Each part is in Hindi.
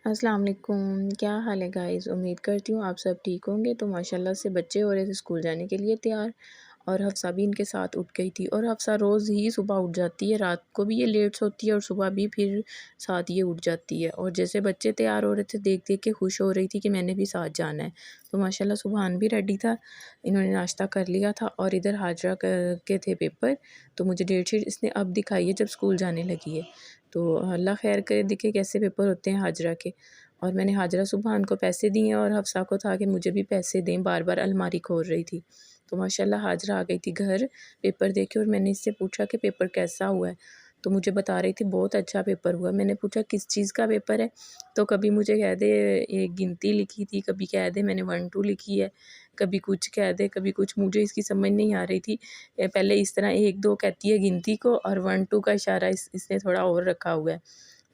अस्सलाम वालेकुम, क्या हाल है गाइज़? उम्मीद करती हूँ आप सब ठीक होंगे। तो माशाल्लाह से बच्चे हो रहे थे स्कूल जाने के लिए तैयार और हफ्सा भी इनके साथ उठ गई थी और हफ्सा रोज़ ही सुबह उठ जाती है, रात को भी ये लेट सोती है और सुबह भी फिर साथ ये उठ जाती है। और जैसे बच्चे तैयार हो रहे थे देख-देख के खुश हो रही थी कि मैंने भी साथ जाना है। तो माशाल्लाह सुबहान भी रेडी था, इन्होंने नाश्ता कर लिया था और इधर हाजरा क के थे पेपर, तो मुझे डेट शीट इसने अब दिखाई है जब स्कूल जाने लगी है। तो अल्लाह ख़ैर करे देखे कैसे पेपर होते हैं हाजरा के। और मैंने हाजरा सुबहान को पैसे दिए और हफ्सा को था कि मुझे भी पैसे दें, बार-बार अलमारी खोल रही थी। तो माशाल्लाह हाजरा आ गई थी घर पेपर दे के और मैंने इससे पूछा कि पेपर कैसा हुआ है? तो मुझे बता रही थी बहुत अच्छा पेपर हुआ। मैंने पूछा किस चीज़ का पेपर है? तो कभी मुझे कह दे एक गिनती लिखी थी, कभी कह दे मैंने 1-2 लिखी है, कभी कुछ कह दे, कभी कुछ। मुझे इसकी समझ नहीं आ रही थी। पहले इस तरह 1-2 कहती है गिनती को और 1-2 का इशारा इसने थोड़ा और रखा हुआ है।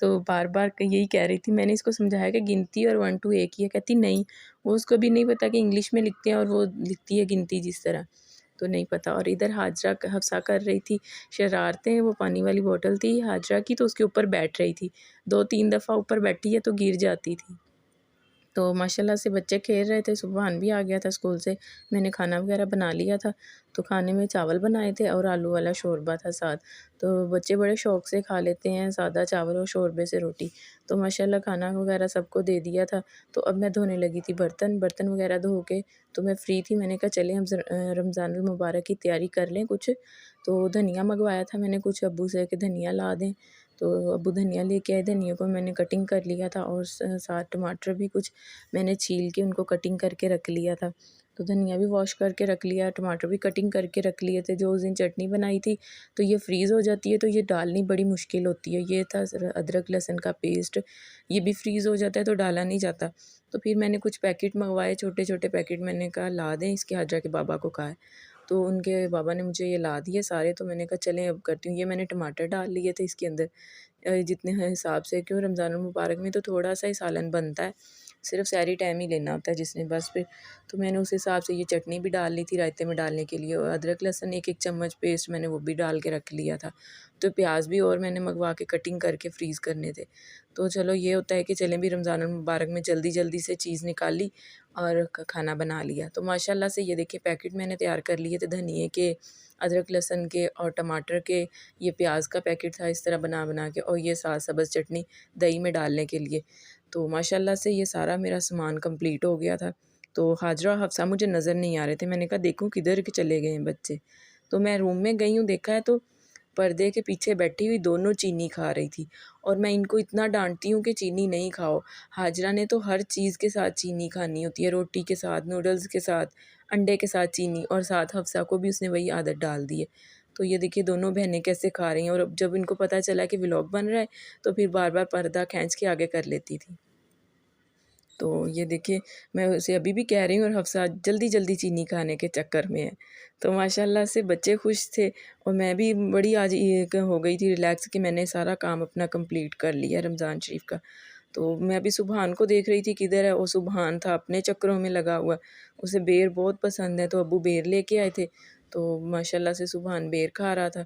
तो बार-बार यही कह रही थी। मैंने इसको समझाया कि गिनती और 1-2 एक ही है। कहती नहीं, वो उसको भी नहीं पता कि इंग्लिश में लिखते हैं और वो लिखती है गिनती जिस तरह, तो नहीं पता। और इधर हाजरा हफ्सा कर रही थी शरारतें। वो पानी वाली बॉटल थी हाजरा की, तो उसके ऊपर बैठ रही थी। 2-3 दफ़ा ऊपर बैठी है तो गिर जाती थी। तो माशाल्लाह से बच्चे खेल रहे थे, सुबहान भी आ गया था स्कूल से। मैंने खाना वगैरह बना लिया था, तो खाने में चावल बनाए थे और आलू वाला शोरबा था साथ। तो बच्चे बड़े शौक़ से खा लेते हैं सादा चावल और शोरबे से रोटी। तो माशाल्लाह खाना वगैरह सबको दे दिया था। तो अब मैं धोने लगी थी बर्तन, बर्तन वगैरह धो के तो मैं फ्री थी। मैंने कहा चलें हम रमज़ानुल मुबारक की तैयारी कर लें कुछ। तो धनिया मंगवाया था मैंने कुछ अब्बू से कि धनिया ला दें। तो अब्बू धनिया लेके आए, धनिया को मैंने कटिंग कर लिया था और साथ टमाटर भी कुछ मैंने छील के उनको कटिंग करके रख लिया था। तो धनिया भी वॉश करके रख लिया, टमाटर भी कटिंग करके रख लिए थे। जो उस दिन चटनी बनाई थी तो ये फ्रीज़ हो जाती है तो ये डालनी बड़ी मुश्किल होती है। ये था अदरक लहसुन का पेस्ट, ये भी फ्रीज़ हो जाता है तो डाला नहीं जाता। तो फिर मैंने कुछ पैकेट मंगवाए, छोटे-छोटे पैकेट। मैंने कहा ला दें, इसके हाजरा के बाबा को कहा है। तो उनके बाबा ने मुझे ये ला दिए सारे। तो मैंने कहा चलें अब करती हूँ। ये मैंने टमाटर डाल लिए थे इसके अंदर जितने हैं हिसाब से, क्यों रमज़ानुल मुबारक में तो थोड़ा-सा ही सालन बनता है, सिर्फ़ सहरी टाइम ही लेना होता है जिसने बस फिर। तो मैंने उस हिसाब से ये चटनी भी डाल ली थी रायते में डालने के लिए और अदरक लहसुन 1-1 चम्मच पेस्ट मैंने वो भी डाल के रख लिया था। तो प्याज़ भी और मैंने मंगवा के कटिंग करके फ्रीज़ करने थे। तो चलो ये होता है कि चलें भी रमज़ानुल मुबारक में जल्दी-जल्दी से चीज़ निकाली और खाना बना लिया। तो माशाल्लाह से ये देखिए पैकेट मैंने तैयार कर लिए थे धनिये के, अदरक लहसुन के और टमाटर के। ये प्याज़ का पैकेट था इस तरह बना-बना के और ये साथ सब्ज़ चटनी दही में डालने के लिए। तो माशाल्लाह से ये सारा मेरा सामान कंप्लीट हो गया था। तो हाजरा और हफ्सा मुझे नज़र नहीं आ रहे थे। मैंने कहा देखूँ किधर के चले गए हैं बच्चे। तो मैं रूम में गई हूँ, देखा है तो पर्दे के पीछे बैठी हुई दोनों चीनी खा रही थी और मैं इनको इतना डांटती हूँ कि चीनी नहीं खाओ। हाजरा ने तो हर चीज़ के साथ चीनी खानी होती है, रोटी के साथ, नूडल्स के साथ, अंडे के साथ चीनी, और साथ हफ्सा को भी उसने वही आदत डाल दी है। तो ये देखिए दोनों बहनें कैसे खा रही हैं और अब जब इनको पता चला कि व्लॉग बन रहा है तो फिर बार-बार पर्दा खींच के आगे कर लेती थी। तो ये देखिए मैं उसे अभी भी कह रही हूँ और हफ्सा जल्दी-जल्दी चीनी खाने के चक्कर में है। तो माशाल्लाह से बच्चे खुश थे और मैं भी बड़ी आज ये हो गई थी रिलैक्स कि मैंने सारा काम अपना कंप्लीट कर लिया रमज़ान शरीफ का। तो मैं अभी सुबहान को देख रही थी किधर है, वो सुबहान था अपने चक्करों में लगा हुआ। उसे बेर बहुत पसंद है तो अब्बू बेर लेके आए थे। तो माशाल्लाह से सुबहान बेर खा रहा था।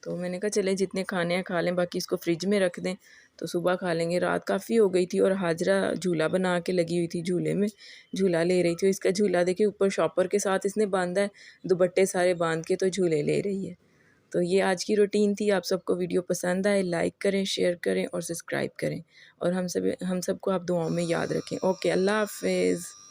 तो मैंने कहा चलें जितने खाने हैं खा लें, बाकी इसको फ्रिज में रख दें तो सुबह खा लेंगे। रात काफ़ी हो गई थी और हाजरा झूला बना के लगी हुई थी, झूले में झूला ले रही थी। इसका झूला देखिए ऊपर शॉपर के साथ इसने बांधा है, दुपट्टे सारे बांध के तो झूले ले रही है। तो ये आज की रूटीन थी। आप सबको वीडियो पसंद आए लाइक करें, शेयर करें और सब्सक्राइब करें और हम सबको आप दुआओं में याद रखें। ओके, अल्लाह हाफ़िज़।